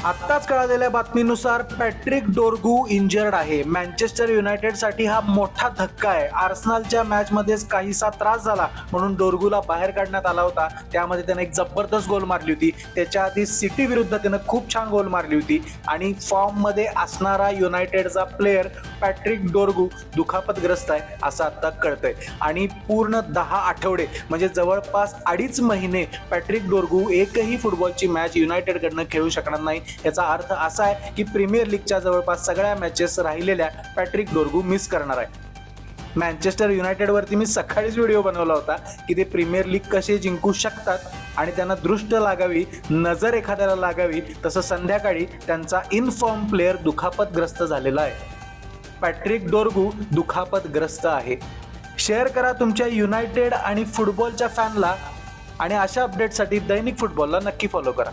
आत्ताच कळालेल्या बातमीनुसार Patrick डोर्गू injured आहे. Manchester युनायटेडसाठी हा मोठा धक्का आहे. आर्सेनलच्या मॅचमध्येच काहीसा त्रास झाला म्हणून डोर्गूला बाहेर काढण्यात आला होता. त्यामध्ये त्याने एक जबरदस्त गोल मारली होती. त्याच्या आधी सिटी विरुद्ध त्यानं खूप छान गोल मारली होती आणि फॉर्ममध्ये असणारा युनायटेडचा प्लेयर पॅट्रिक डोर्गू दुखापतग्रस्त आहे असं आता कळतंय. आणि पूर्ण 10 आठवडे म्हणजे जवळपास 2.5 महिने पॅट्रिक डोर्गू एकही फुटबॉलची मॅच युनायटेडकडनं खेळू शकणार नाही. याचा अर्थ असा आहे की प्रीमियर लीगच्या जवळपास सगळ्या मॅचेस राहिलेल्या पॅट्रिक डोर्गू मिस करणार आहे. मँचेस्टर युनायटेडवरती मी सकाळीच व्हिडिओ बनवला होता की ते प्रीमियर लीग कसे जिंकू शकतात आणि त्यांना दृष्ट लागावी, नजर एखाद्याला लागावी. तसं संध्याकाळी त्यांचा इनफॉर्म प्लेयर दुखापतग्रस्त झालेला आहे. पॅट्रिक डोर्गू दुखापतग्रस्त आहे. शेअर करा तुमच्या युनायटेड आणि फुटबॉलच्या फॅनला आणि अशा अपडेटसाठी दैनिक फुटबॉलला नक्की फॉलो करा.